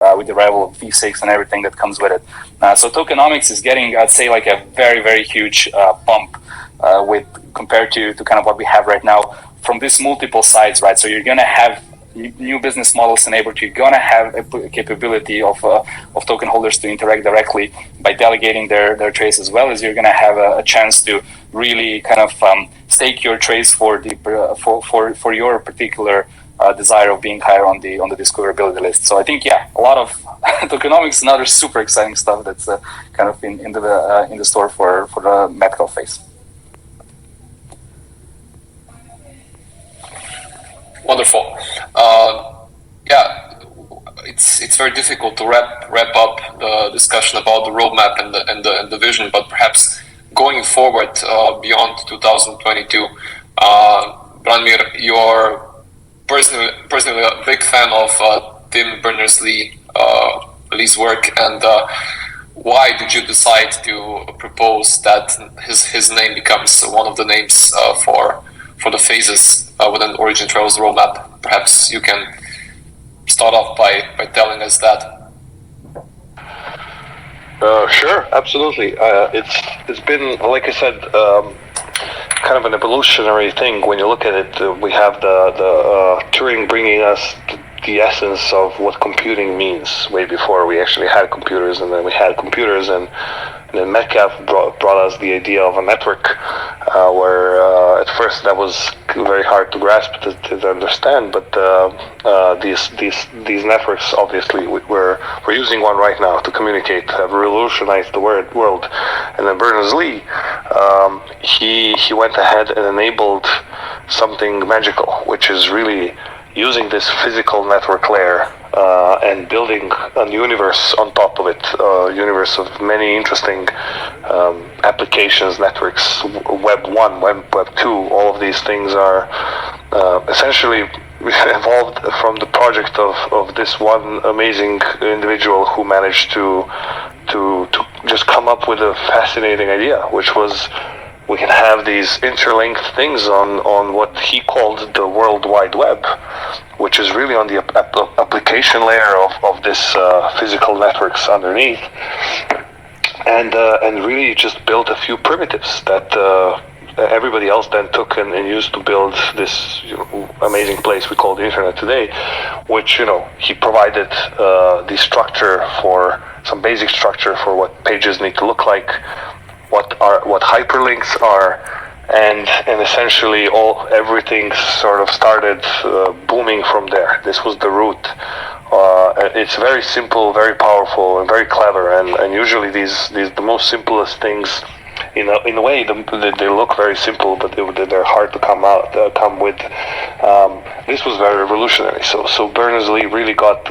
with the arrival of V6 and everything that comes with it. So tokenomics is getting, I'd say, like a very, very huge bump with compared to kind of what we have right now from these multiple sides, right? So you're going to have new business models enabled. You're going to have a capability of token holders to interact directly by delegating their trades, as well as you're going to have a chance to really kind of stake your trades for your particular desire of being higher on the discoverability list. So I think, yeah, a lot of tokenomics and other super exciting stuff that's kind of in the store for the medical phase. Wonderful. Yeah, it's very difficult to wrap up the discussion about the roadmap and the vision, but perhaps going forward beyond 2022, Branimir, you're personally a big fan of Tim Berners-Lee's work, and why did you decide to propose that his name becomes one of the names for the phases within OriginTrail's roadmap? Perhaps you can start off by telling us that. Sure, absolutely. It's been, like I said, kind of an evolutionary thing. When you look at it, we have the Turing bringing us the essence of what computing means way before we actually had computers, and then we had computers, and then Metcalfe brought us the idea of a network, where at first that was very hard to grasp, to understand, but these networks, obviously, we're using one right now to communicate, have revolutionized the world. And then Berners-Lee, he went ahead and enabled something magical, which is really using this physical network layer and building a universe on top of it, a universe of many interesting applications, networks, Web 1, Web 2, all of these things are essentially evolved from the project of this one amazing individual who managed to just come up with a fascinating idea, which was we can have these interlinked things on what he called the World Wide Web, which is really on the application layer of this physical networks underneath, and really just built a few primitives that everybody else then took and used to build this amazing place we call the internet today, which he provided the structure for some basic structure for what pages need to look like, what hyperlinks are, and essentially everything sort of started booming from there. This was the root. It's very simple, very powerful, and very clever. And usually the most simplest things, in a way, they look very simple, but they're hard to come with. This was very revolutionary. So Berners-Lee really got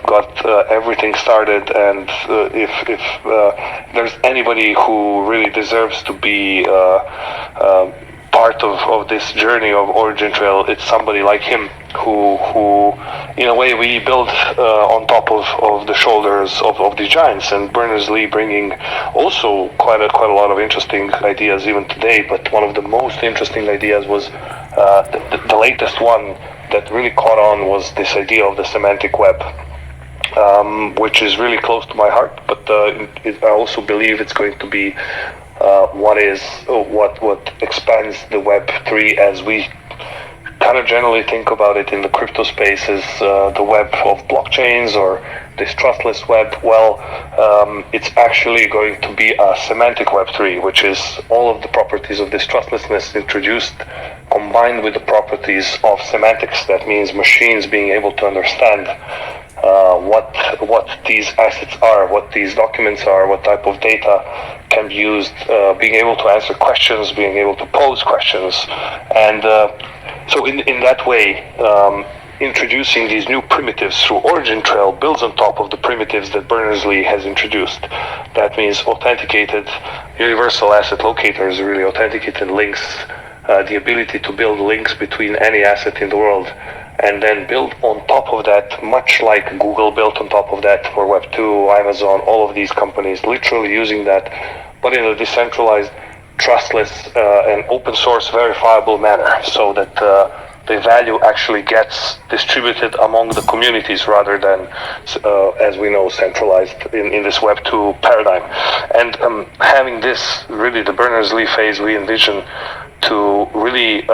everything started. And if there's anybody who really deserves to be part of this journey of OriginTrail, it's somebody like him who in a way we built on top of the shoulders of the giants, and Berners-Lee bringing also quite a lot of interesting ideas even today. But one of the most interesting ideas was the latest one that really caught on was this idea of the semantic web, which is really close to my heart, but I also believe it's going to be what expands the Web 3 as we kind of generally think about it in the crypto space as the web of blockchains or this trustless web. Well, it's actually going to be a semantic Web 3, which is all of the properties of this trustlessness introduced, combined with the properties of semantics. That means machines being able to understand what these assets are, what these documents are, what type of data can be used, being able to answer questions, being able to pose questions. And so in that way, introducing these new primitives through OriginTrail builds on top of the primitives that Berners-Lee has introduced. That means authenticated universal asset locators, really authenticated links, the ability to build links between any asset in the world, and then build on top of that, much like Google built on top of that for Web 2, Amazon, all of these companies, literally using that, but in a decentralized, trustless, and open source verifiable manner, so that the value actually gets distributed among the communities rather than, as we know, centralized in this Web 2 paradigm. And having this, really the Berners-Lee phase, we envision to really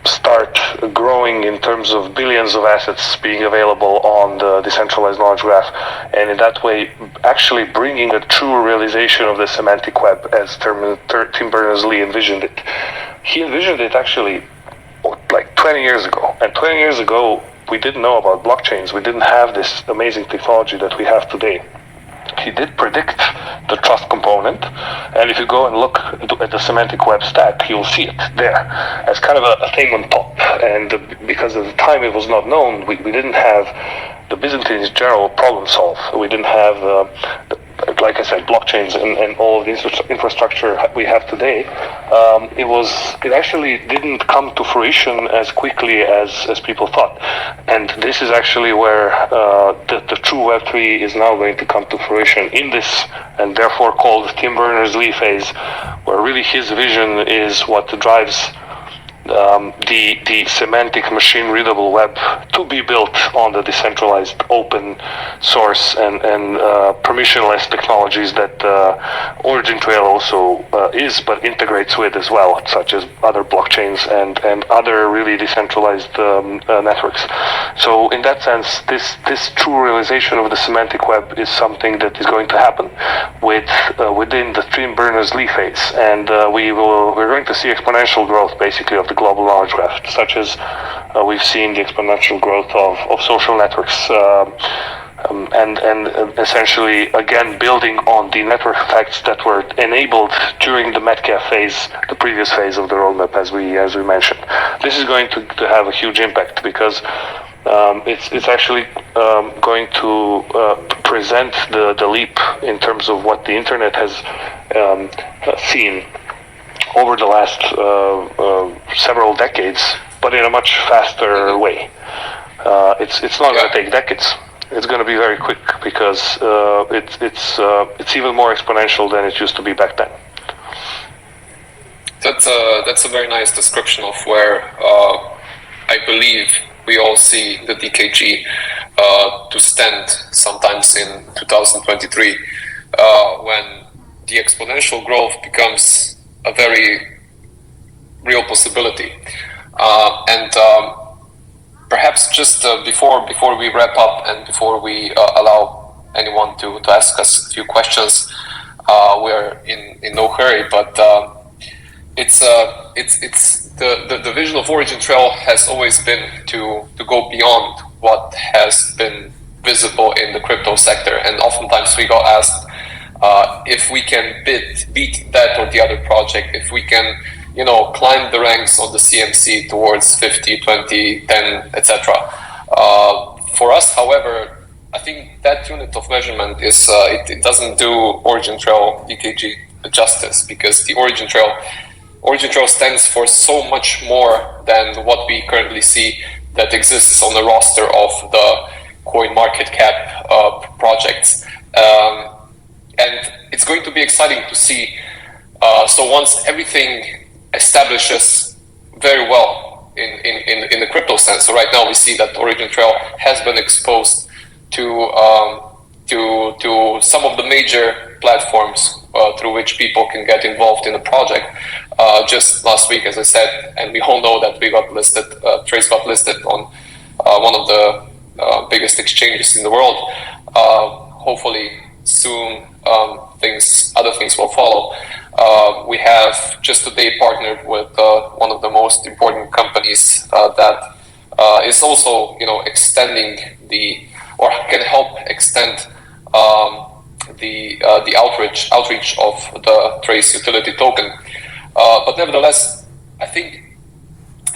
start growing in terms of billions of assets being available on the decentralized knowledge graph, and in that way actually bringing a true realization of the semantic web as Tim Berners-Lee envisioned it. He envisioned it actually like 20 years ago, and 20 years ago we didn't know about blockchains. We didn't have this amazing technology that we have today. He did predict the trust component, and if you go and look at the semantic web stack, you'll see it there as kind of a thing on top. And because at the time it was not known, we didn't have the Byzantines general problem solve. We didn't have like I said, blockchains and all of the infrastructure we have today. It actually didn't come to fruition as quickly as people thought. And this is actually where the true Web3 is now going to come to fruition in this, and therefore called Tim Berners-Lee phase, where really his vision is what drives the semantic machine readable web to be built on the decentralized open source and permissionless technologies that OriginTrail also is, but integrates with as well, such as other blockchains and other really decentralized networks. So in that sense, this true realization of the semantic web is something that is going to happen within the Tim Berners-Lee phase, and we're going to see exponential growth basically of the global knowledge graph, such as we've seen the exponential growth of social networks, and essentially again building on the network effects that were enabled during the Metcalfe phase, the previous phase of the roadmap, as we mentioned. This is going to have a huge impact because it's actually going to present the leap in terms of what the internet has seen over the last several decades, but in a much faster way. It's not going to take decades. It's going to be very quick because it's even more exponential than it used to be back then. That's a very nice description of where I believe we all see the DKG to stand sometimes in 2023, when the exponential growth becomes a very real possibility. And perhaps just before we wrap up and before we allow anyone to ask us a few questions, we're in no hurry, but it's the vision of OriginTrail has always been to go beyond what has been visible in the crypto sector, and oftentimes we got asked if we can beat that or the other project, if we can, climb the ranks of the CMC towards 50, 20, 10, etc. For us, however, I think that unit of measurement is it doesn't do OriginTrail DKG justice, because the OriginTrail stands for so much more than what we currently see that exists on the roster of the CoinMarketCap projects. And it's going to be exciting to see. So once everything establishes very well in the crypto sense, so right now we see that OriginTrail has been exposed to some of the major platforms through which people can get involved in the project. Just last week, as I said, and we all know that we got listed, Trace got listed on one of the biggest exchanges in the world. Hopefully soon other things will follow. We have just today partnered with one of the most important companies that is also, extending or can help extend the outreach of the Trace utility token. But nevertheless, I think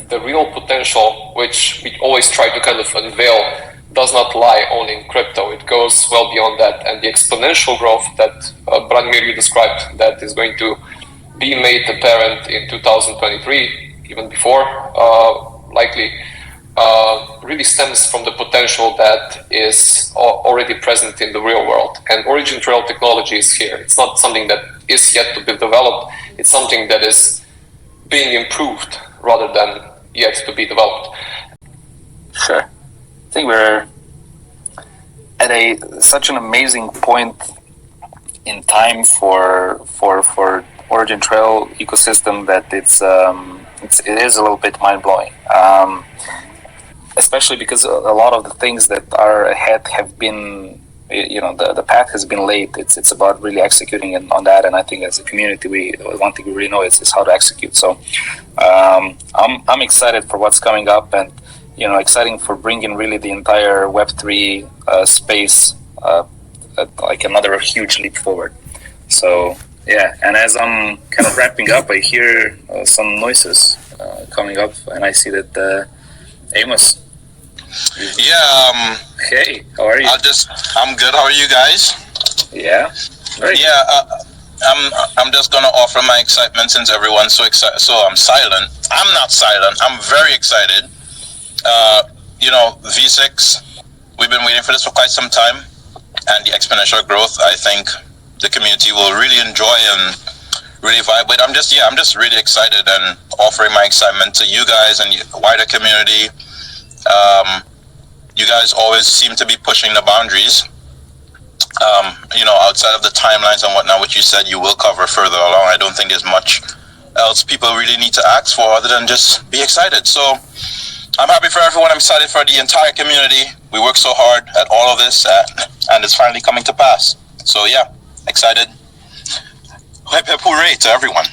the real potential, which we always try to kind of unveil, does not lie only in crypto. It goes well beyond that, and the exponential growth that Branimir, you described, that is going to be made apparent in 2023, even before, likely, really stems from the potential that is already present in the real world. And OriginTrail technology is here. It's not something that is yet to be developed. It's something that is being improved rather than yet to be developed. Sure. I think we're at such an amazing point in time for OriginTrail ecosystem that it is a little bit mind blowing. Especially because a lot of the things that are ahead have been, the path has been laid. It's about really executing on that, and I think as a community, one thing we really know is how to execute. So I'm excited for what's coming up, and exciting for bringing really the entire Web3 space like another huge leap forward. So yeah, and as I'm kind of wrapping up, I hear some noises coming up, and I see that Amos. Yeah. Hey, how are you? I'm good. How are you guys? Yeah. Very good. I'm just gonna offer my excitement since everyone's so excited. So I'm silent. I'm not silent. I'm very excited. V6. We've been waiting for this for quite some time, and the exponential growth, I think the community will really enjoy and really vibe with. I'm just really excited and offering my excitement to you guys and the wider community. You guys always seem to be pushing the boundaries, outside of the timelines and whatnot, which you said you will cover further along. I don't think there's much else people really need to ask for other than just be excited. So I'm happy for everyone. I'm excited for the entire community. We worked so hard at all of this, and it's finally coming to pass. So yeah, excited. Hip hip hooray to everyone.